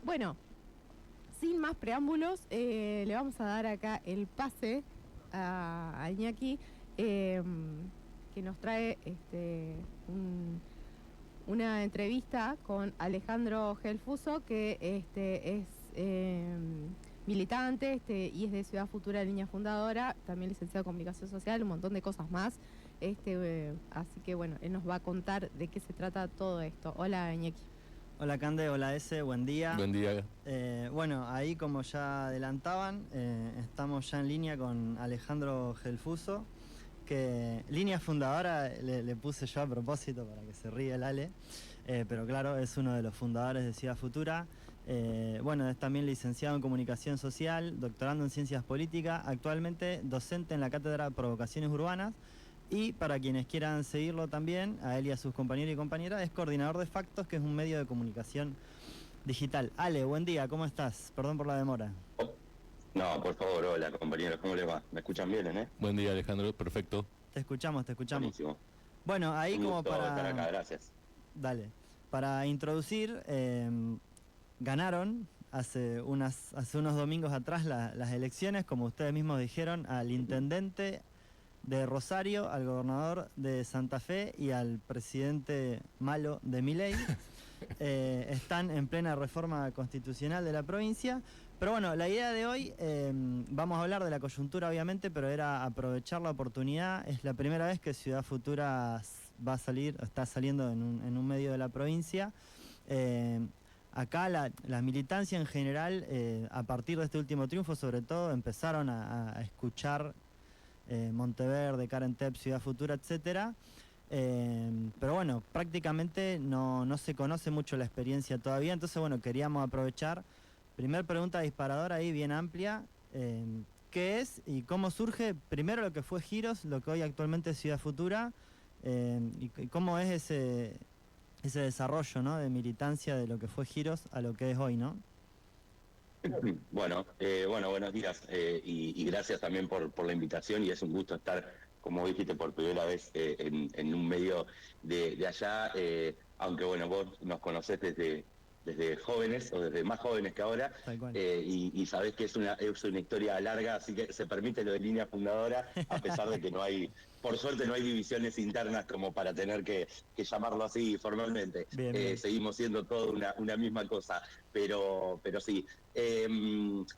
Bueno, sin más preámbulos, le vamos a dar acá el pase a Iñaki, que nos trae una entrevista con Alejandro Gelfuso, que es militante y es de Ciudad Futura, línea fundadora, también licenciado en Comunicación Social, un montón de cosas más. Así que bueno, él nos va a contar de qué se trata todo esto. Hola, Iñaki. Hola Cande, hola Ese, buen día. Buen día. Bueno, ahí como ya adelantaban, estamos ya en línea con Alejandro Gelfuso, que línea fundadora le puse yo a propósito para que se ríe el Ale, pero claro, es uno de los fundadores de Ciudad Futura. Bueno, es también licenciado en Comunicación Social, doctorando en Ciencias Políticas, actualmente docente en la Cátedra de Provocaciones Urbanas. Y para quienes quieran seguirlo también, a él y a sus compañeros y compañeras, es coordinador de Factos, que es un medio de comunicación digital. Ale, buen día, ¿cómo estás? Perdón por la demora. No, por favor, hola compañeros, ¿cómo les va? ¿Me escuchan bien, Buen día, Alejandro, perfecto. Te escuchamos. Buenísimo. Bueno, ahí Un como gusto para... estar acá, gracias. Dale. Para introducir, ganaron hace unos domingos atrás las elecciones, como ustedes mismos dijeron, al intendente de Rosario, al gobernador de Santa Fe y al presidente malo de Milei. Están en plena reforma constitucional de la provincia. Pero bueno, la idea de hoy, vamos a hablar de la coyuntura obviamente, pero era aprovechar la oportunidad. Es la primera vez que Ciudad Futura está saliendo en un medio de la provincia. Acá la militancia en general, a partir de este último triunfo sobre todo, empezaron a escuchar Monteverde, Carentep, Ciudad Futura, etcétera. Pero bueno, prácticamente no se conoce mucho la experiencia todavía, entonces bueno, queríamos aprovechar. Primer pregunta disparadora ahí, bien amplia. ¿Qué es y cómo surge primero lo que fue Giros, lo que hoy actualmente es Ciudad Futura, y cómo es ese desarrollo, ¿no?, de militancia de lo que fue Giros a lo que es hoy, ¿no? Bueno, buenos días y gracias también por la invitación, y es un gusto estar, como dijiste, por primera vez en un medio de allá, aunque bueno, vos nos conocés desde jóvenes o desde más jóvenes que ahora, Tal cual. y sabés que es una historia larga, así que se permite lo de línea fundadora, a pesar de que no hay, por suerte no hay divisiones internas como para tener que llamarlo así formalmente. Bien. Seguimos siendo todo una misma cosa, pero sí.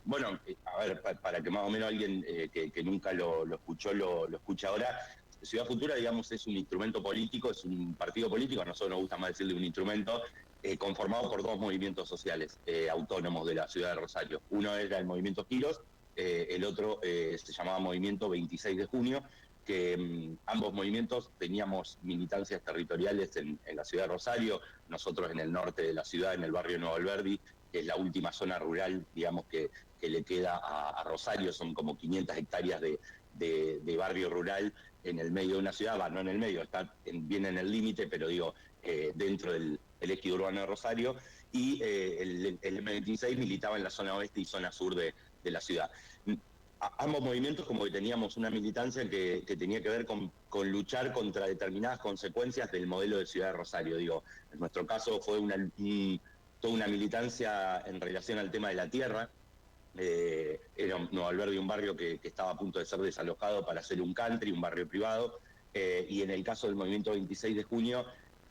Bueno, a ver, para que más o menos alguien que nunca lo escuchó lo escuche ahora, Ciudad Futura, digamos, es un instrumento político, es un partido político, a nosotros nos gusta más decirle un instrumento, conformado por dos movimientos sociales autónomos de la ciudad de Rosario. Uno era el movimiento Giros, el otro se llamaba Movimiento 26 de Junio, que ambos movimientos teníamos militancias territoriales en la ciudad de Rosario, nosotros en el norte de la ciudad, en el barrio Nuevo Alberdi, que es la última zona rural, digamos, que le queda a Rosario, son como 500 hectáreas de barrio rural en el medio de una ciudad, no en el medio, está bien en el límite, pero digo, dentro del ejido urbano de Rosario, y el M26 militaba en la zona oeste y zona sur de la ciudad. Ambos movimientos como que teníamos una militancia que tenía que ver con luchar contra determinadas consecuencias del modelo de ciudad de Rosario. Digo, en nuestro caso fue toda una militancia en relación al tema de la tierra. Era Nuevo Alberdi, un barrio que estaba a punto de ser desalojado para hacer un country, un barrio privado, y en el caso del movimiento 26 de junio,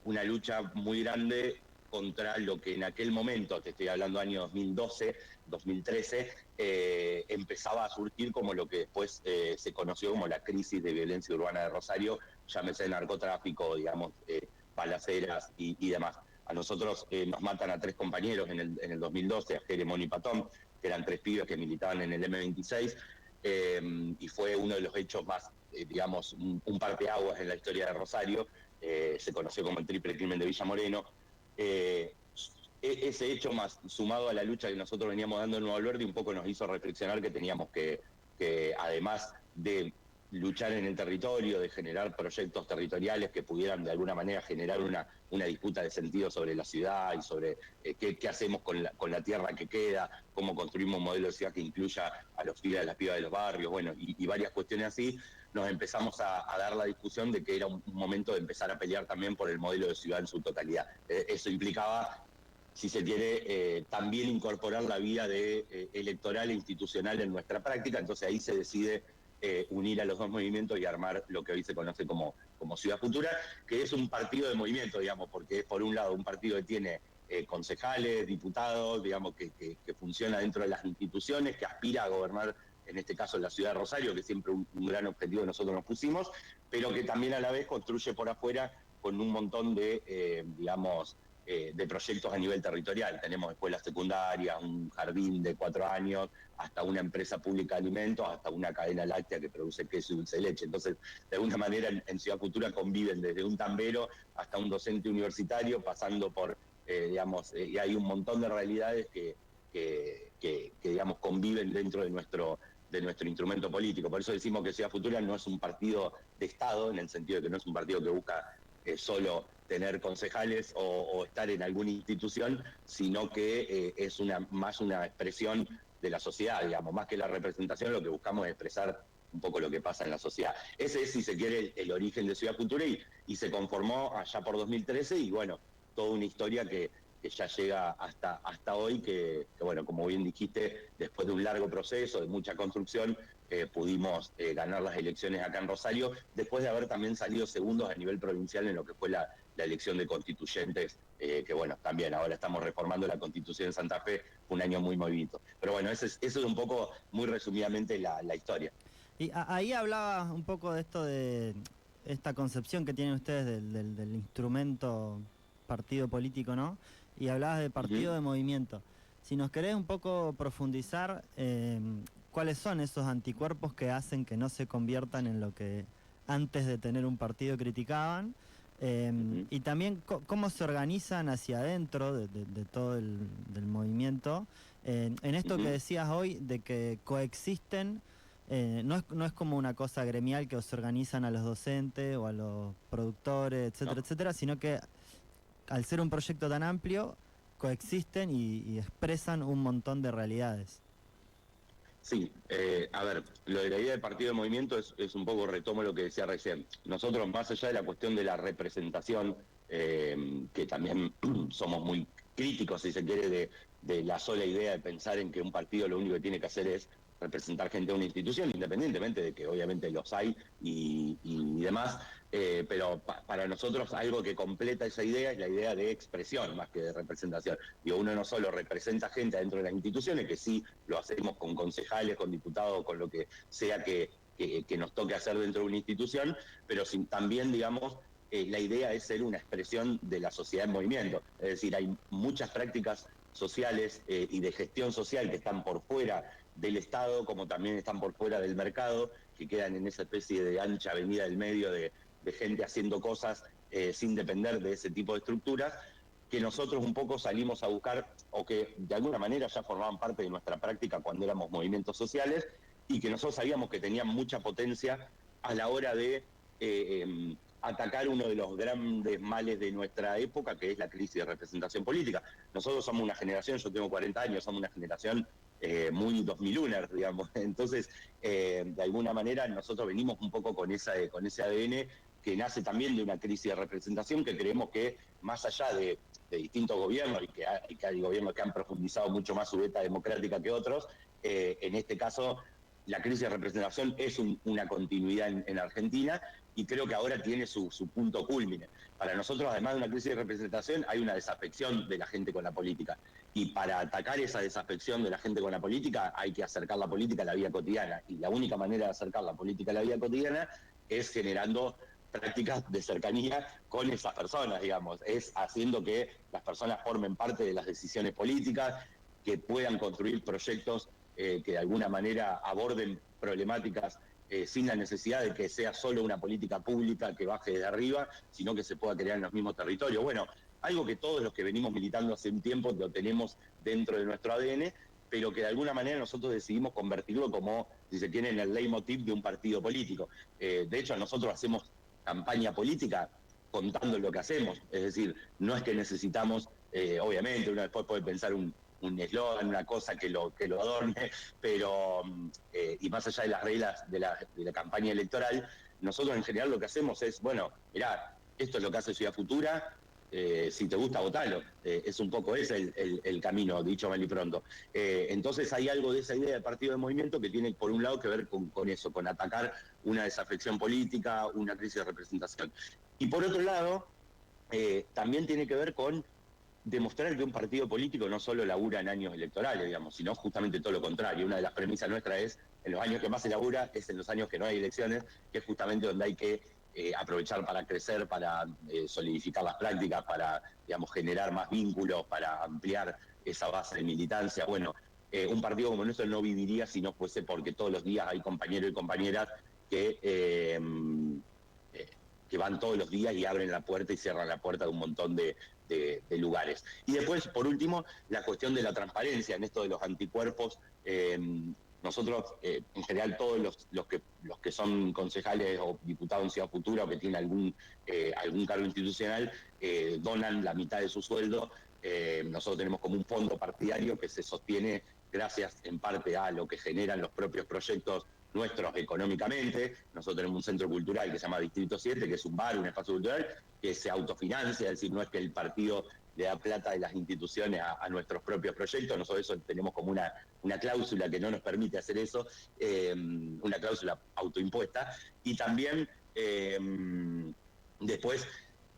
una lucha muy grande contra lo que en aquel momento, te estoy hablando año 2012, 2013, empezaba a surgir como lo que después se conoció como la crisis de violencia urbana de Rosario, llámese narcotráfico, digamos, balaceras y demás. A nosotros nos matan a 3 compañeros en el 2012, a Jeremón y Patón, que eran 3 pibes que militaban en el M26, y fue uno de los hechos más, digamos, un parteaguas en la historia de Rosario. Se conoció como el triple crimen de Villa Moreno. Ese hecho, más sumado a la lucha que nosotros veníamos dando en Nuevo Alberdi, un poco nos hizo reflexionar que teníamos que además de luchar en el territorio, de generar proyectos territoriales que pudieran de alguna manera generar una disputa de sentido sobre la ciudad y sobre qué hacemos con la tierra que queda, cómo construimos un modelo de ciudad que incluya a los pibes, a las pibas de los barrios, bueno, y varias cuestiones así. Nos empezamos a dar la discusión de que era un momento de empezar a pelear también por el modelo de ciudad en su totalidad. Eso implicaba si se quiere, también incorporar la vía electoral e institucional en nuestra práctica. Entonces ahí se decide unir a los dos movimientos y armar lo que hoy se conoce como Ciudad Futura, que es un partido de movimiento, digamos, porque es por un lado un partido que tiene concejales, diputados, digamos, que funciona dentro de las instituciones, que aspira a gobernar, en este caso la ciudad de Rosario, que siempre un gran objetivo que nosotros nos pusimos, pero que también a la vez construye por afuera con un montón de, de proyectos a nivel territorial. Tenemos escuelas secundarias, un jardín de 4 años, hasta una empresa pública de alimentos, hasta una cadena láctea que produce queso y dulce de leche. Entonces, de alguna manera en Ciudad Futura conviven desde un tambero hasta un docente universitario, pasando por, y hay un montón de realidades que digamos, conviven dentro de nuestro instrumento político. Por eso decimos que Ciudad Futura no es un partido de Estado, en el sentido de que no es un partido que busca solo tener concejales o estar en alguna institución, sino que es más una expresión de la sociedad, digamos, más que la representación. Lo que buscamos es expresar un poco lo que pasa en la sociedad. Ese es, si se quiere, el origen de Ciudad Futura, y se conformó allá por 2013, y bueno, toda una historia que ya llega hasta hoy, que bueno, como bien dijiste, después de un largo proceso, de mucha construcción, pudimos ganar las elecciones acá en Rosario, después de haber también salido segundos a nivel provincial en lo que fue la elección de constituyentes, que bueno, también ahora estamos reformando la Constitución en Santa Fe, fue un año muy movidito. Pero bueno, eso es un poco, muy resumidamente, la historia. Y ahí hablaba un poco de esto, de esta concepción que tienen ustedes del instrumento partido político, ¿no? Y hablabas de partido de movimiento. Si nos querés un poco profundizar, ¿cuáles son esos anticuerpos que hacen que no se conviertan en lo que antes de tener un partido criticaban? Y también cómo se organizan hacia adentro de todo del movimiento, en esto que decías hoy, de que coexisten. No es como una cosa gremial que os organizan a los docentes o a los productores, etcétera, etcétera, sino que al ser un proyecto tan amplio, coexisten y expresan un montón de realidades. Sí, a ver, lo de la idea de partido de movimiento es un poco, retomo lo que decía recién. Nosotros, más allá de la cuestión de la representación, que también somos muy críticos, si se quiere, de la sola idea de pensar en que un partido lo único que tiene que hacer es representar gente de una institución, independientemente de que obviamente los hay y demás, pero para nosotros algo que completa esa idea es la idea de expresión más que de representación. Digo, uno no solo representa gente dentro de las instituciones, que sí lo hacemos con concejales, con diputados, con lo que sea que nos toque hacer dentro de una institución, pero también, digamos, la idea es ser una expresión de la sociedad en movimiento. Es decir, hay muchas prácticas sociales y de gestión social que están por fuera del Estado, como también están por fuera del mercado, que quedan en esa especie de ancha avenida del medio de gente haciendo cosas sin depender de ese tipo de estructuras, que nosotros un poco salimos a buscar, o que de alguna manera ya formaban parte de nuestra práctica cuando éramos movimientos sociales, y que nosotros sabíamos que tenían mucha potencia a la hora de atacar uno de los grandes males de nuestra época, que es la crisis de representación política. Nosotros somos una generación, yo tengo 40 años, somos una generación muy 2001, digamos. Entonces, de alguna manera, nosotros venimos un poco con ese ADN que nace también de una crisis de representación, que creemos que, más allá de distintos gobiernos, y que hay gobiernos que han profundizado mucho más su beta democrática que otros, en este caso, la crisis de representación es una continuidad en Argentina, y creo que ahora tiene su punto cúlmine. Para nosotros, además de una crisis de representación, hay una desafección de la gente con la política. Y para atacar esa desafección de la gente con la política, hay que acercar la política a la vida cotidiana. Y la única manera de acercar la política a la vida cotidiana es generando prácticas de cercanía con esas personas, digamos. Es haciendo que las personas formen parte de las decisiones políticas, que puedan construir proyectos que de alguna manera aborden problemáticas sin la necesidad de que sea solo una política pública que baje de arriba, sino que se pueda crear en los mismos territorios. Bueno, algo que todos los que venimos militando hace un tiempo lo tenemos dentro de nuestro ADN, pero que de alguna manera nosotros decidimos convertirlo como, si se quiere, en el leitmotiv de un partido político. De hecho, nosotros hacemos campaña política contando lo que hacemos. Es decir, no es que necesitamos, obviamente, uno después puede pensar un eslogan, una cosa que lo adorne, pero, y más allá de las reglas de la campaña electoral, nosotros en general lo que hacemos es, bueno, mirá, esto es lo que hace Ciudad Futura, si te gusta, votalo. Es un poco ese el camino, dicho mal y pronto. Entonces hay algo de esa idea de partido de movimiento que tiene, por un lado, que ver con eso, con atacar una desafección política, una crisis de representación. Y por otro lado, también tiene que ver con demostrar que un partido político no solo labura en años electorales, digamos, sino justamente todo lo contrario. Una de las premisas nuestras es, en los años que más se labura, es en los años que no hay elecciones, que es justamente donde hay que aprovechar para crecer, para solidificar las prácticas, para, digamos, generar más vínculos, para ampliar esa base de militancia. Bueno, un partido como nuestro no viviría si no fuese porque todos los días hay compañeros y compañeras que van todos los días y abren la puerta y cierran la puerta de un montón de lugares. Y después, por último, la cuestión de la transparencia en esto de los anticuerpos. Nosotros, en general, todos los que son concejales o diputados en Ciudad Futura o que tienen algún cargo institucional, donan la mitad de su sueldo. Nosotros tenemos como un fondo partidario que se sostiene gracias en parte a lo que generan los propios proyectos nuestros económicamente. Nosotros tenemos un centro cultural que se llama Distrito 7, que es un bar, un espacio cultural, que se autofinancia, es decir, no es que el partido le da plata de las instituciones a nuestros propios proyectos. Nosotros eso tenemos como una cláusula que no nos permite hacer eso, una cláusula autoimpuesta. Y también después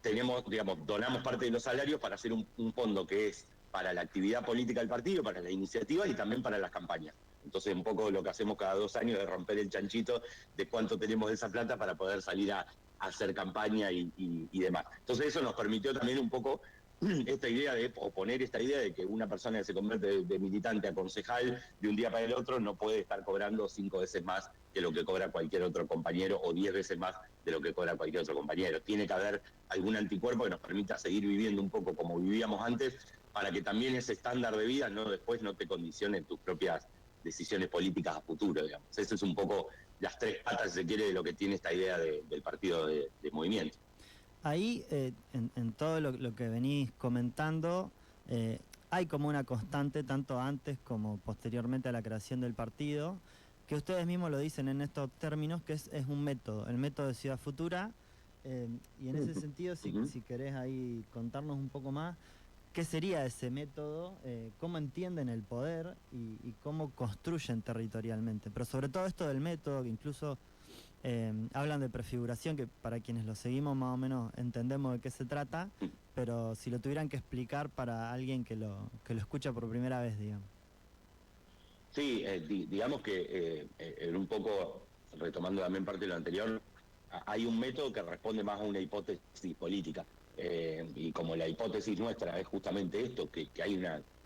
tenemos, digamos, donamos parte de los salarios para hacer un fondo que es para la actividad política del partido, para las iniciativas y también para las campañas. Entonces, un poco lo que hacemos cada 2 años es romper el chanchito de cuánto tenemos de esa plata para poder salir a hacer campaña y demás. Entonces, eso nos permitió también un poco esta idea de oponer esta idea de que una persona que se convierte de militante a concejal de un día para el otro no puede estar cobrando 5 veces más que lo que cobra cualquier otro compañero o 10 veces más de lo que cobra cualquier otro compañero. Tiene que haber algún anticuerpo que nos permita seguir viviendo un poco como vivíamos antes, para que también ese estándar de vida después no te condicione tus propias decisiones políticas a futuro, digamos. Eso es un poco las 3 patas, si se quiere, de lo que tiene esta idea del partido de movimiento. Ahí, en todo lo que venís comentando, hay como una constante, tanto antes como posteriormente a la creación del partido, que ustedes mismos lo dicen en estos términos, que es un método, el método de Ciudad Futura, y en ese sentido, si querés ahí contarnos un poco más, ¿qué sería ese método? ¿Cómo entienden el poder y cómo construyen territorialmente? Pero sobre todo esto del método, que incluso hablan de prefiguración, que para quienes lo seguimos más o menos entendemos de qué se trata, pero si lo tuvieran que explicar para alguien que lo escucha por primera vez, digamos. Sí, digamos que un poco, retomando también parte de lo anterior, hay un método que responde más a una hipótesis política. Y como la hipótesis nuestra es justamente esto, que hay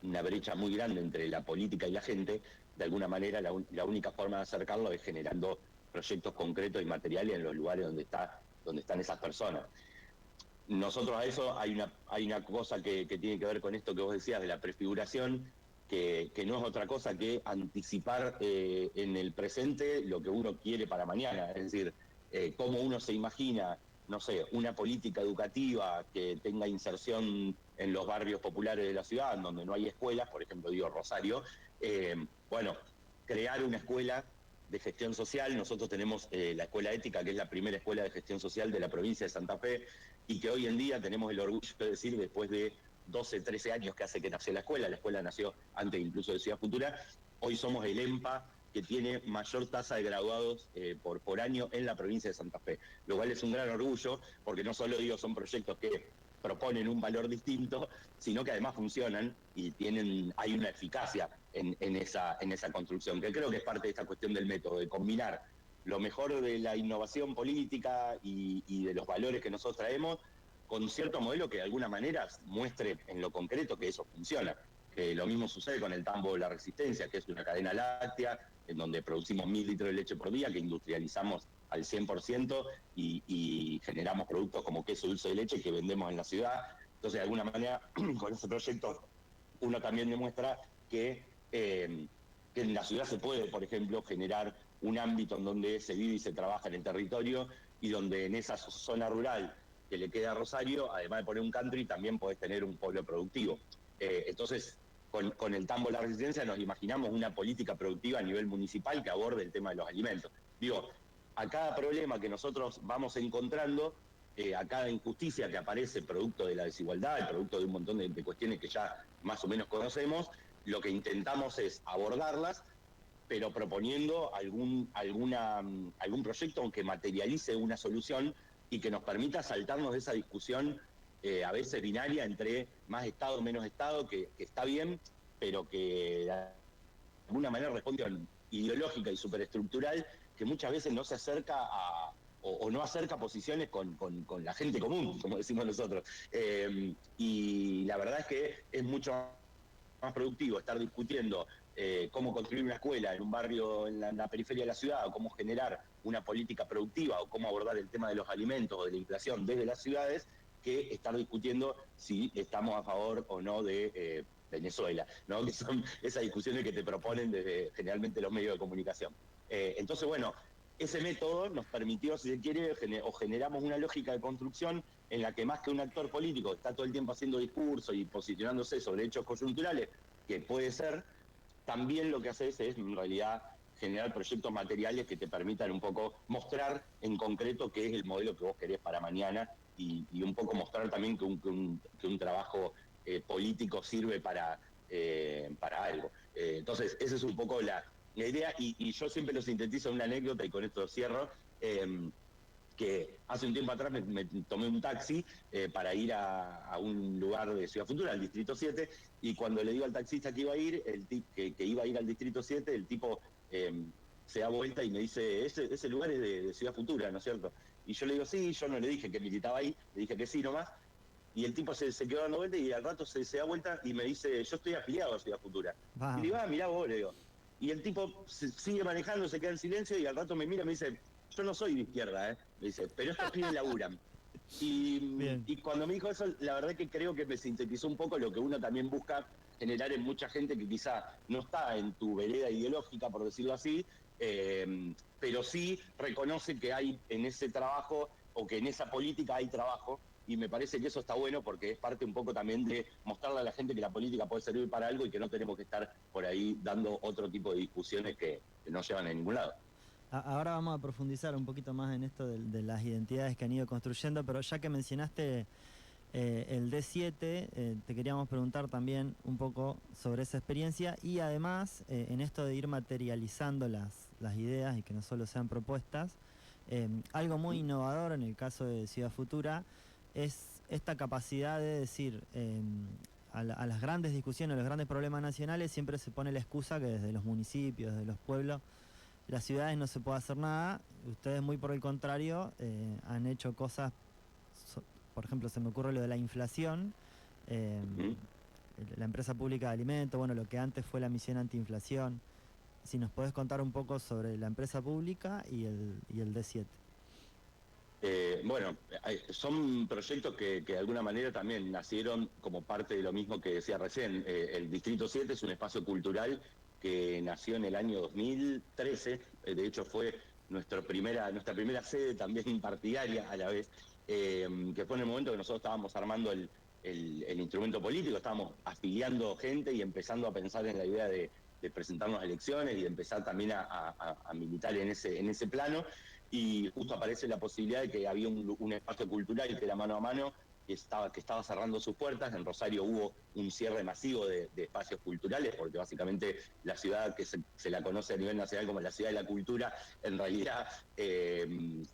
una brecha muy grande entre la política y la gente, de alguna manera la única forma de acercarlo es generando proyectos concretos y materiales en los lugares donde están esas personas. Nosotros a eso hay una cosa que tiene que ver con esto que vos decías de la prefiguración, que no es otra cosa que anticipar en el presente lo que uno quiere para mañana, es decir, cómo uno se imagina, no sé, una política educativa que tenga inserción en los barrios populares de la ciudad, donde no hay escuelas, por ejemplo, digo Rosario, crear una escuela de gestión social. Nosotros tenemos la Escuela Ética, que es la primera escuela de gestión social de la provincia de Santa Fe, y que hoy en día tenemos el orgullo de decir, después de 12, 13 años que hace que nació la escuela nació antes incluso de Ciudad Futura, hoy somos el EMPA que tiene mayor tasa de graduados por año en la provincia de Santa Fe, lo cual es un gran orgullo, porque no solo son proyectos que proponen un valor distinto, sino que además funcionan y hay una eficacia en esa construcción, que creo que es parte de esta cuestión del método, de combinar lo mejor de la innovación política y de los valores que nosotros traemos con cierto modelo que de alguna manera muestre en lo concreto que eso funciona. Lo mismo sucede con el Tambo de la Resistencia, que es una cadena láctea en donde producimos 1.000 litros de leche por día, que industrializamos al 100% y generamos productos como queso dulce de leche que vendemos en la ciudad. Entonces, de alguna manera, con ese proyecto, uno también demuestra que en la ciudad se puede, por ejemplo, generar un ámbito en donde se vive y se trabaja en el territorio, y donde en esa zona rural que le queda a Rosario, además de poner un country, también podés tener un pueblo productivo. Entonces, con el Tambo de la Resistencia nos imaginamos una política productiva a nivel municipal que aborde el tema de los alimentos. Digo, a cada problema que nosotros vamos encontrando, a cada injusticia que aparece producto de la desigualdad, producto de un montón de cuestiones que ya más o menos conocemos, lo que intentamos es abordarlas, pero proponiendo algún proyecto que materialice una solución y que nos permita saltarnos de esa discusión a veces binaria entre más Estado, menos Estado, que está bien, pero que de alguna manera responde a ideológica y superestructural que muchas veces no se acerca o no acerca posiciones con la gente común, como decimos nosotros. Y la verdad es que es mucho más productivo estar discutiendo cómo construir una escuela en un barrio en la periferia de la ciudad, o cómo generar una política productiva, o cómo abordar el tema de los alimentos o de la inflación desde las ciudades, que estar discutiendo si estamos a favor o no de Venezuela, ¿no? Que son esas discusiones que te proponen desde generalmente los medios de comunicación. Entonces, bueno, ese método nos permitió, si se quiere, o generamos una lógica de construcción en la que más que un actor político está todo el tiempo haciendo discurso y posicionándose sobre hechos coyunturales, que puede ser, también lo que haces es, en realidad, generar proyectos materiales que te permitan un poco mostrar en concreto qué es el modelo que vos querés para mañana y un poco mostrar también que un trabajo político sirve para algo. Entonces, esa es un poco la idea, y yo siempre lo sintetizo en una anécdota, y con esto cierro, que hace un tiempo atrás me tomé un taxi para ir a un lugar de Ciudad Futura, al Distrito 7, y cuando le digo al taxista que iba a ir, que iba a ir al Distrito 7, el tipo se da vuelta y me dice, ese lugar es de Ciudad Futura, ¿no es cierto? Y yo le digo, sí, yo no le dije que militaba ahí, le dije que sí nomás, y el tipo se quedó dando vuelta y al rato se da vuelta y me dice, yo estoy afiliado a Ciudad Futura. Y le digo, mirá vos, le digo. Y el tipo sigue manejando, se queda en silencio y al rato me mira y me dice, yo no soy de izquierda, me dice, pero estos pibes laburan. Y cuando me dijo eso, la verdad que creo que me sintetizó un poco lo que uno también busca generar en mucha gente que quizá no está en tu vereda ideológica, por decirlo así, pero sí reconoce que hay en ese trabajo o que en esa política hay trabajo, y me parece que eso está bueno porque es parte un poco también de mostrarle a la gente que la política puede servir para algo y que no tenemos que estar por ahí dando otro tipo de discusiones que no llevan a ningún lado. Ahora vamos a profundizar un poquito más en esto de las identidades que han ido construyendo, pero ya que mencionaste el D7, te queríamos preguntar también un poco sobre esa experiencia y además en esto de ir materializando las ideas y que no solo sean propuestas, algo muy innovador en el caso de Ciudad Futura es esta capacidad de decir a las grandes discusiones, a los grandes problemas nacionales siempre se pone la excusa que desde los municipios, desde los pueblos, las ciudades no se puede hacer nada. Ustedes muy por el contrario han hecho cosas, por ejemplo se me ocurre lo de la inflación, la empresa pública de alimentos, bueno, lo que antes fue la misión antiinflación. Si nos podés contar un poco sobre la empresa pública y el D7. Bueno, son proyectos que de alguna manera también nacieron como parte de lo mismo que decía recién. El Distrito 7 es un espacio cultural que nació en el año 2013, de hecho fue nuestra primera sede también partidaria a la vez, que fue en el momento que nosotros estábamos armando el instrumento político, estábamos afiliando gente y empezando a pensar en la idea de presentarnos a elecciones y de empezar también a militar en ese plano. Y justo aparece la posibilidad de que había un espacio cultural que era mano a mano, que estaba cerrando sus puertas. En Rosario hubo un cierre masivo de espacios culturales, porque básicamente la ciudad que se la conoce a nivel nacional como la ciudad de la cultura, en realidad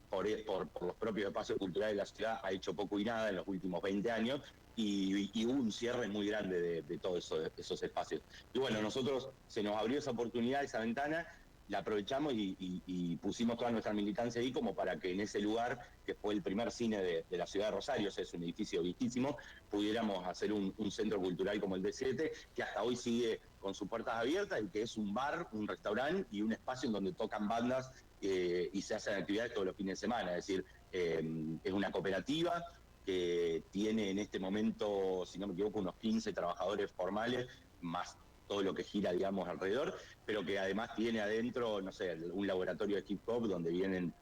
por los propios espacios culturales de la ciudad ha hecho poco y nada en los últimos 20 años, y hubo un cierre muy grande de todos esos espacios. Y bueno, nosotros se nos abrió esa oportunidad, esa ventana, la aprovechamos y pusimos toda nuestra militancia ahí como para que en ese lugar, que fue el primer cine de la ciudad de Rosario, o sea, es un edificio viejísimo, pudiéramos hacer un centro cultural como el D7, que hasta hoy sigue con sus puertas abiertas y que es un bar, un restaurante y un espacio en donde tocan bandas y se hacen actividades todos los fines de semana. Es decir, es una cooperativa que tiene en este momento, si no me equivoco, unos 15 trabajadores formales, más todo lo que gira, digamos, alrededor, pero que además tiene adentro, no sé, un laboratorio de hip hop donde vienen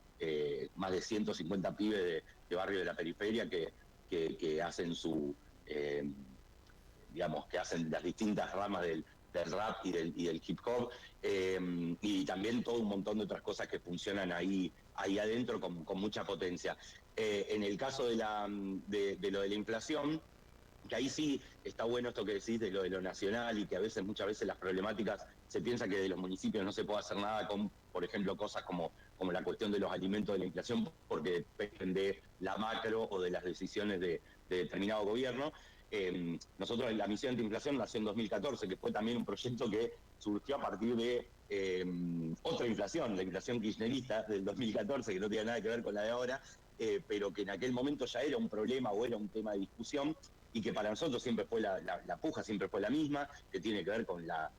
más de 150 pibes de barrio de la periferia que hacen digamos, que hacen las distintas ramas del rap y del hip hop, y también todo un montón de otras cosas que funcionan ahí adentro con mucha potencia. En el caso de lo de la inflación, que ahí sí está bueno esto que decís de lo nacional y que muchas veces las problemáticas se piensa que de los municipios no se puede hacer nada con, por ejemplo, cosas como la cuestión de los alimentos de la inflación, porque dependen de la macro o de las decisiones de determinado gobierno. Nosotros la misión antiinflación nació en 2014, que fue también un proyecto que surgió a partir de otra inflación, la inflación kirchnerista del 2014, que no tiene nada que ver con la de ahora, pero que en aquel momento ya era un problema o era un tema de discusión, y que para nosotros siempre fue la puja, siempre fue la misma, que tiene que ver con la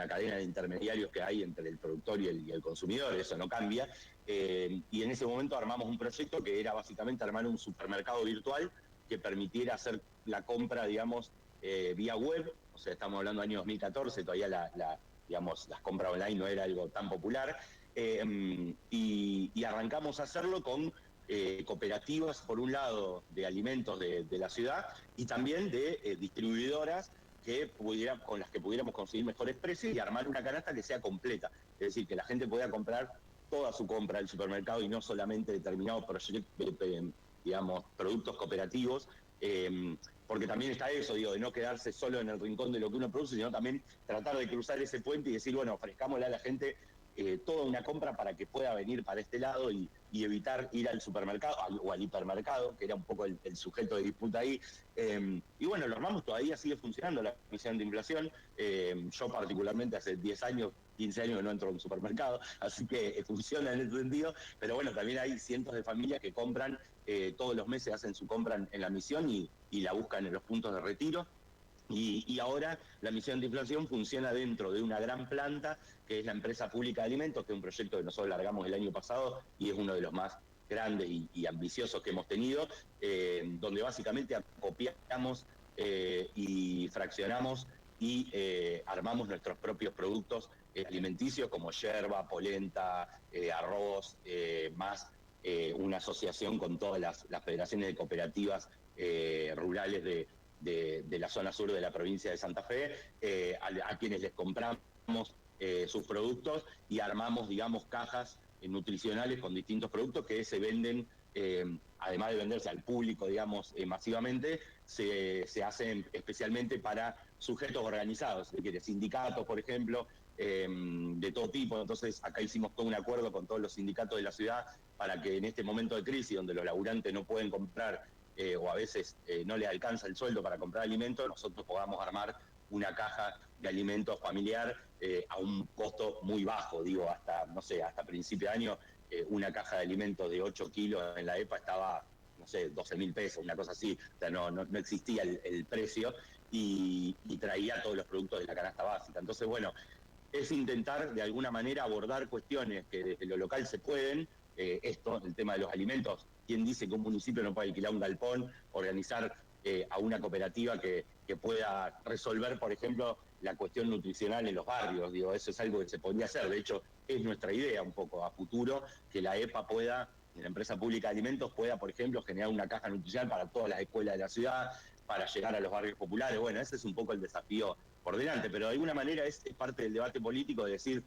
cadena de intermediarios que hay entre el productor y el consumidor, eso no cambia. Y en ese momento armamos un proyecto que era básicamente armar un supermercado virtual que permitiera hacer la compra, digamos, vía web. O sea, estamos hablando del año 2014, todavía digamos, las compras online no era algo tan popular. Y arrancamos a hacerlo con cooperativas, por un lado, de alimentos de la ciudad, y también de distribuidoras con las que pudiéramos conseguir mejores precios y armar una canasta que sea completa. Es decir, que la gente pueda comprar toda su compra del supermercado y no solamente determinados digamos, productos cooperativos, porque también está eso, digo, de no quedarse solo en el rincón de lo que uno produce, sino también tratar de cruzar ese puente y decir, bueno, ofrezcámosle a la gente toda una compra para que pueda venir para este lado y evitar ir al supermercado o al hipermercado, que era un poco el sujeto de disputa ahí. Y bueno, lo armamos, todavía sigue funcionando la misión de inflación. Yo particularmente hace 10 años, 15 años que no entro a un supermercado, así que funciona en ese sentido, pero bueno, también hay cientos de familias que compran, todos los meses hacen su compra en la misión y la buscan en los puntos de retiro. Y ahora la misión de inflación funciona dentro de una gran planta que es la empresa pública de alimentos, que es un proyecto que nosotros largamos el año pasado y es uno de los más grandes y ambiciosos que hemos tenido, donde básicamente acopiamos y fraccionamos y armamos nuestros propios productos alimenticios como yerba, polenta, arroz, más una asociación con todas las federaciones de cooperativas rurales de la zona sur de la provincia de Santa Fe, a quienes les compramos sus productos y armamos, digamos, cajas nutricionales con distintos productos que se venden, además de venderse al público, digamos, masivamente, se hacen especialmente para sujetos organizados, de sindicatos, por ejemplo, de todo tipo. Entonces, acá hicimos todo un acuerdo con todos los sindicatos de la ciudad para que en este momento de crisis, donde los laburantes no pueden comprar o a veces no le alcanza el sueldo para comprar alimentos, nosotros podamos armar una caja de alimentos familiar a un costo muy bajo, digo, hasta, no sé, hasta principio de año, una caja de alimentos de 8 kilos en la EPA estaba, no sé, 12.000 pesos, una cosa así, o sea, no existía el precio y traía todos los productos de la canasta básica. Entonces, bueno, es intentar de alguna manera abordar cuestiones que desde lo local se pueden, el tema de los alimentos, quién dice que un municipio no puede alquilar un galpón, organizar a una cooperativa que pueda resolver, por ejemplo, la cuestión nutricional en los barrios, digo, eso es algo que se podría hacer, de hecho es nuestra idea un poco a futuro, que la EPA pueda, la empresa pública de alimentos pueda, por ejemplo, generar una caja nutricional para todas las escuelas de la ciudad, para llegar a los barrios populares. Bueno, ese es un poco el desafío por delante, pero de alguna manera es parte del debate político de decir,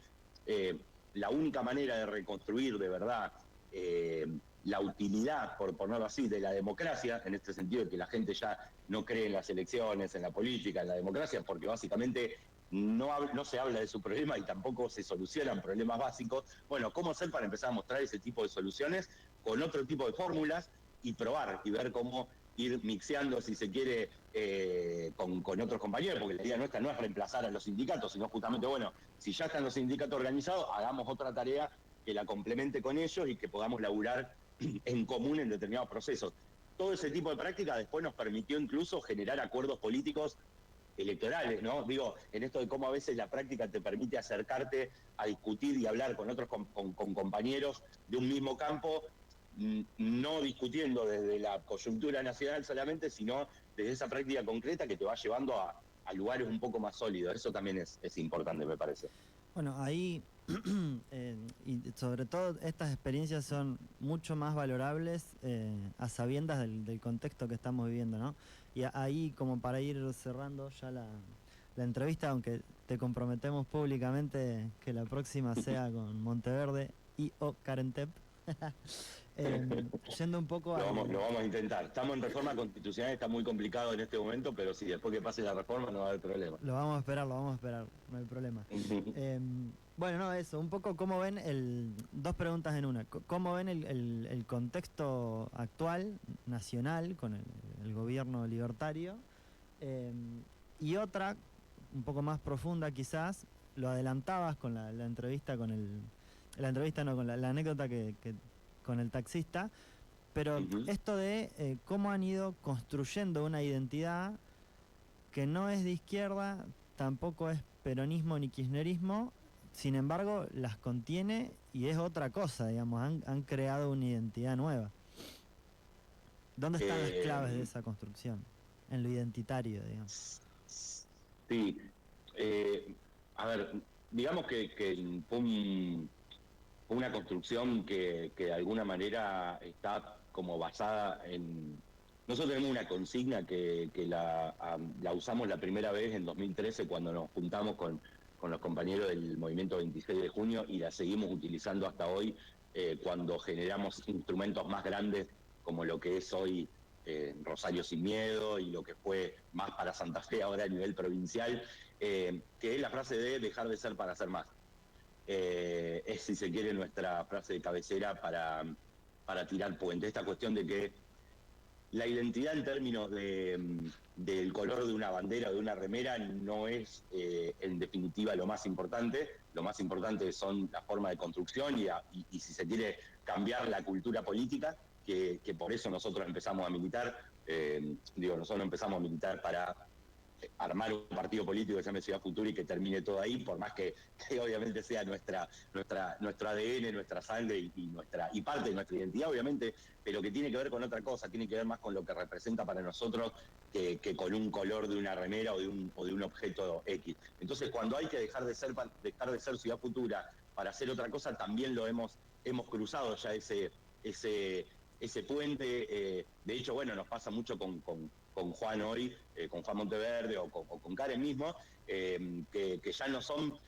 la única manera de reconstruir de verdad la utilidad, por ponerlo así, de la democracia, en este sentido de que la gente ya no cree en las elecciones, en la política, en la democracia, porque básicamente no se habla de su problema y tampoco se solucionan problemas básicos. Bueno, ¿cómo hacer para empezar a mostrar ese tipo de soluciones con otro tipo de fórmulas y probar y ver cómo ir mixeando, si se quiere, con otros compañeros? Porque la idea nuestra no es reemplazar a los sindicatos, sino justamente, bueno, si ya están los sindicatos organizados, hagamos otra tarea que la complemente con ellos y que podamos laburar en común en determinados procesos. Todo ese tipo de práctica después nos permitió incluso generar acuerdos políticos electorales, ¿no? Digo, en esto de cómo a veces la práctica te permite acercarte a discutir y hablar con otros con compañeros de un mismo campo, no discutiendo desde la coyuntura nacional solamente, sino desde esa práctica concreta que te va llevando a lugares un poco más sólidos. Eso también es importante, me parece. Bueno, ahí, y sobre todo estas experiencias son mucho más valorables a sabiendas del contexto que estamos viviendo, ¿no? Y ahí, como para ir cerrando ya la entrevista, aunque te comprometemos públicamente que la próxima sea con Monteverde y o Carentep. Yendo un poco Lo al... vamos a intentar. Estamos en reforma constitucional, está muy complicado en este momento, pero sí, después que pase la reforma no va a haber problema. Lo vamos a esperar, no hay problema. Bueno, no, eso, un poco cómo ven dos preguntas en una. ¿Cómo ven el contexto actual, nacional, con el gobierno libertario? Y otra, un poco más profunda quizás, lo adelantabas con la entrevista con la entrevista no, con la anécdota que con el taxista, pero esto de cómo han ido construyendo una identidad que no es de izquierda, tampoco es peronismo ni kirchnerismo, sin embargo las contiene y es otra cosa, digamos, han creado una identidad nueva. ¿Dónde están las claves de esa construcción? En lo identitario, digamos. Sí, a ver, digamos que fue una construcción que de alguna manera está como basada en... Nosotros tenemos una consigna que la usamos la primera vez en 2013 cuando nos juntamos con los compañeros del movimiento 26 de junio y la seguimos utilizando hasta hoy cuando generamos instrumentos más grandes como lo que es hoy Rosario Sin Miedo y lo que fue más para Santa Fe ahora a nivel provincial, que es la frase de dejar de ser para ser más. Es, si se quiere, nuestra frase de cabecera para tirar puente. Esta cuestión de que la identidad en términos del color de una bandera o de una remera no es en definitiva lo más importante son la forma de construcción y si se quiere cambiar la cultura política, que por eso nosotros empezamos a militar. Nosotros empezamos a militar para armar un partido político que se llame Ciudad Futura y que termine todo ahí, por más que obviamente sea nuestro ADN, nuestra sangre y parte de nuestra identidad, obviamente, pero que tiene que ver con otra cosa, tiene que ver más con lo que representa para nosotros que con un color de una remera o de un objeto X. Entonces, cuando hay que dejar de ser Ciudad Futura para hacer otra cosa, también lo hemos cruzado ya ese puente. De hecho, bueno, nos pasa mucho con Juan hoy, con Juan Monteverde o con Karen mismo, que ya no son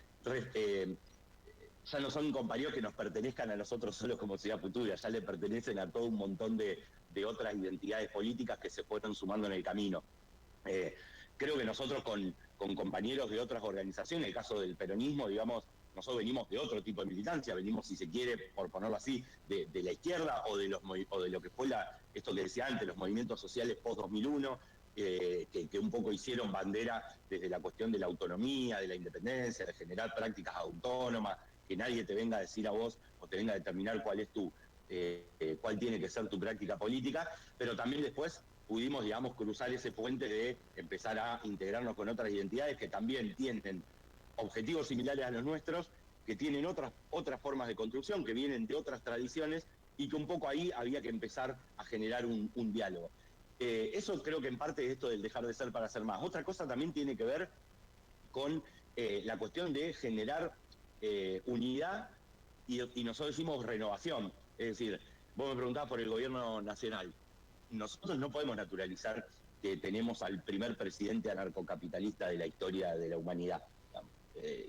compañeros que nos pertenezcan a nosotros solos como Ciudad Futura, ya le pertenecen a todo un montón de otras identidades políticas que se fueron sumando en el camino. Creo que nosotros con compañeros de otras organizaciones, el caso del peronismo, digamos, nosotros venimos de otro tipo de militancia, venimos, si se quiere, por ponerlo así, de la izquierda o de lo que fue esto que decía antes, los movimientos sociales post-2001, que un poco hicieron bandera desde la cuestión de la autonomía, de la independencia, de generar prácticas autónomas, que nadie te venga a decir a vos o te venga a determinar cuál tiene que ser tu práctica política, pero también después pudimos, digamos, cruzar ese puente de empezar a integrarnos con otras identidades que también tienen objetivos similares a los nuestros, que tienen otras formas de construcción, que vienen de otras tradiciones y que un poco ahí había que empezar a generar un diálogo. Eso creo que en parte es esto del dejar de ser para ser más. Otra cosa también tiene que ver con la cuestión de generar unidad y nosotros decimos renovación. Es decir, vos me preguntabas por el gobierno nacional. Nosotros no podemos naturalizar que tenemos al primer presidente anarcocapitalista de la historia de la humanidad.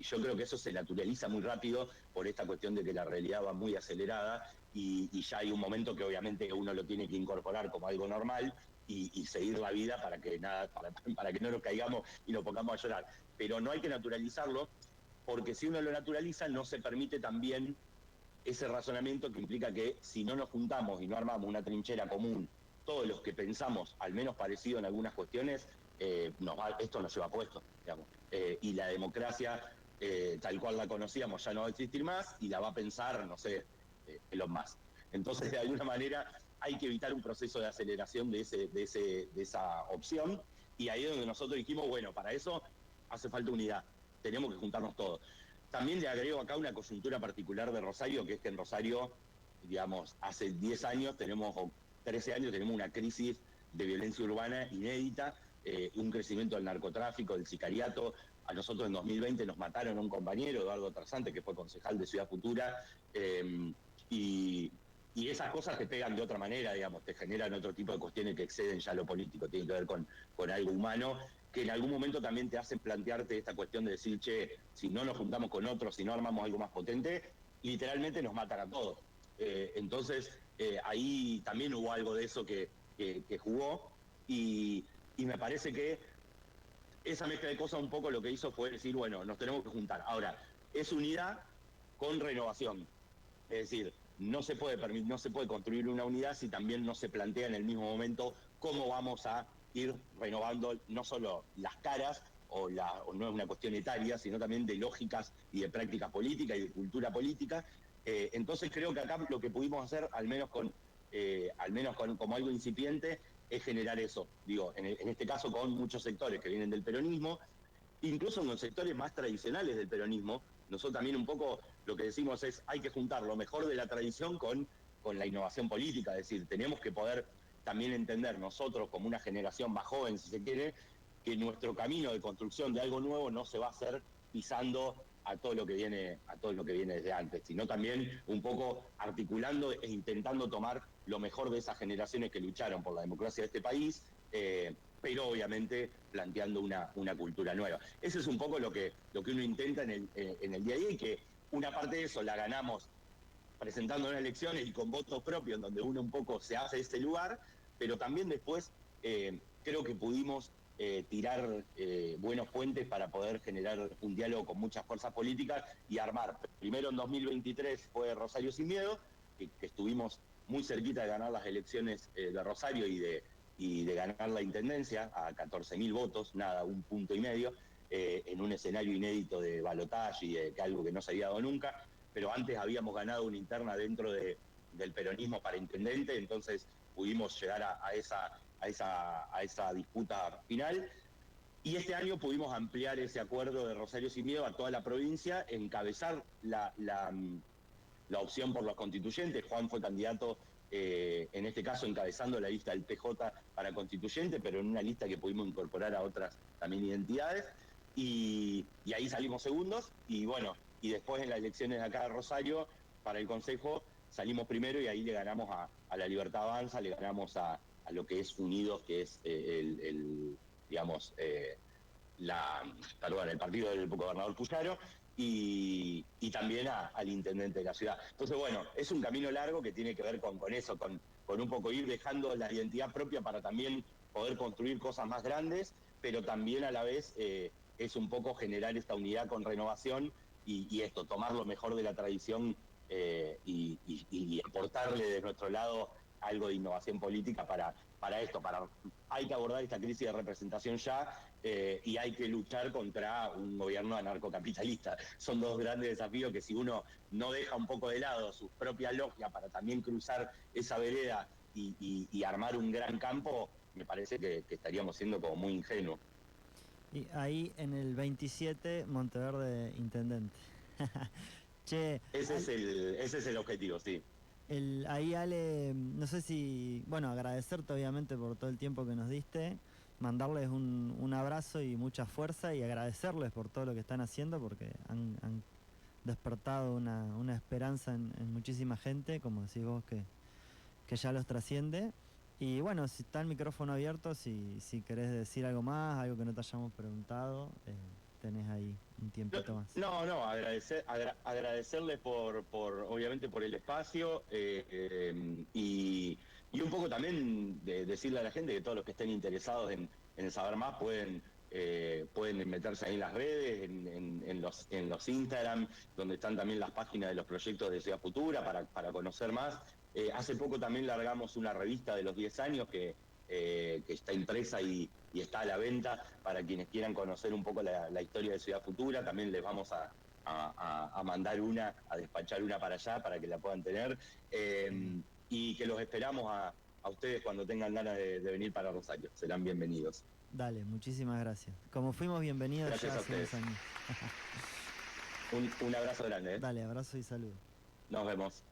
Yo creo que eso se naturaliza muy rápido por esta cuestión de que la realidad va muy acelerada y ya hay un momento que obviamente uno lo tiene que incorporar como algo normal y seguir la vida para que no nos caigamos y nos pongamos a llorar. Pero no hay que naturalizarlo, porque si uno lo naturaliza no se permite también ese razonamiento que implica que si no nos juntamos y no armamos una trinchera común, todos los que pensamos al menos parecido en algunas cuestiones, esto nos lleva puesto, digamos. Y la democracia, tal cual la conocíamos, ya no va a existir más y la va a pensar, no sé, Elon Musk. Entonces, de alguna manera, hay que evitar un proceso de aceleración de esa opción, y ahí es donde nosotros dijimos, bueno, para eso hace falta unidad, tenemos que juntarnos todos. También le agrego acá una coyuntura particular de Rosario, que es que en Rosario, digamos, hace 10 años o 13 años tenemos una crisis de violencia urbana inédita, un crecimiento del narcotráfico, del sicariato. A nosotros en 2020 nos mataron a un compañero, Eduardo Tarzante, que fue concejal de Ciudad Futura, y esas cosas te pegan de otra manera, digamos, te generan otro tipo de cuestiones que exceden ya lo político, tienen que ver con algo humano, que en algún momento también te hacen plantearte esta cuestión de decir, che, si no nos juntamos con otros, si no armamos algo más potente, literalmente nos matan a todos. Entonces, ahí también hubo algo de eso que jugó, y me parece que esa mezcla de cosas un poco lo que hizo fue decir, bueno, nos tenemos que juntar. Ahora, es unidad con renovación. Es decir, no se puede construir una unidad si también no se plantea en el mismo momento cómo vamos a ir renovando no solo las caras, o no es una cuestión etaria, sino también de lógicas y de prácticas políticas y de cultura política. Entonces creo que acá lo que pudimos hacer, al menos como algo incipiente, es generar eso. Digo, en este caso con muchos sectores que vienen del peronismo, incluso en los sectores más tradicionales del peronismo. Nosotros también un poco lo que decimos es, hay que juntar lo mejor de la tradición con la innovación política. Es decir, tenemos que poder también entender nosotros, como una generación más joven, si se quiere, que nuestro camino de construcción de algo nuevo no se va a hacer pisando a todo lo que viene desde antes, sino también un poco articulando e intentando tomar lo mejor de esas generaciones que lucharon por la democracia de este país, pero obviamente planteando una cultura nueva. Eso es un poco lo que uno intenta en el día a día, y que una parte de eso la ganamos presentando unas elecciones y con votos propios, en donde uno un poco se hace ese lugar, pero también después creo que pudimos tirar buenos puentes para poder generar un diálogo con muchas fuerzas políticas y armar. Primero en 2023 fue Rosario Sin Miedo, que estuvimos muy cerquita de ganar las elecciones de Rosario y de ganar la intendencia a 14.000 votos, nada, 1,5 puntos, en un escenario inédito de balotaje y de algo que no se había dado nunca. Pero antes habíamos ganado una interna dentro del peronismo para intendente, entonces pudimos llegar a esa disputa final. Y este año pudimos ampliar ese acuerdo de Rosario Sin Miedo a toda la provincia, encabezar la opción por los constituyentes. Juan fue candidato, en este caso encabezando la lista del PJ para constituyente, pero en una lista que pudimos incorporar a otras también identidades, y ahí salimos segundos, y bueno, y después en las elecciones de acá de Rosario, para el Consejo, salimos primero, y ahí le ganamos a La Libertad Avanza, le ganamos a lo que es Unidos, que es el partido del gobernador Puyaro, y también al intendente de la ciudad. Entonces, bueno, es un camino largo que tiene que ver con eso, con un poco ir dejando la identidad propia para también poder construir cosas más grandes, pero también a la vez es un poco generar esta unidad con renovación, y esto, tomar lo mejor de la tradición, y aportarle de nuestro lado algo de innovación política para esto. Hay que abordar esta crisis de representación ya, y hay que luchar contra un gobierno anarcocapitalista. Son dos grandes desafíos que, si uno no deja un poco de lado sus propias logias para también cruzar esa vereda y armar un gran campo, me parece que estaríamos siendo como muy ingenuos. Y ahí en el 27, Monteverde intendente. Che, ese es el objetivo, sí. Ahí, Ale, no sé si, bueno, agradecerte obviamente por todo el tiempo que nos diste, mandarles un abrazo y mucha fuerza, y agradecerles por todo lo que están haciendo, porque han despertado una esperanza en muchísima gente, como decís vos, que ya los trasciende. Y bueno, si está el micrófono abierto, si querés decir algo más, algo que no te hayamos preguntado, tenés ahí un tiempito más. No, agradecerles obviamente por el espacio, y un poco también decirle a la gente que todos los que estén interesados en saber más pueden meterse ahí en las redes, en los Instagram, donde están también las páginas de los proyectos de Ciudad Futura para conocer más. Hace poco también largamos una revista de los 10 años que está impresa y está a la venta para quienes quieran conocer un poco la historia de Ciudad Futura. También les vamos a mandar a despachar una para allá para que la puedan tener, y que los esperamos a ustedes cuando tengan ganas de venir para Rosario. Serán bienvenidos. Dale, muchísimas gracias. Como fuimos bienvenidos gracias ya a hace ustedes. 2 años. Un abrazo grande. Dale, abrazo y saludo. Nos vemos.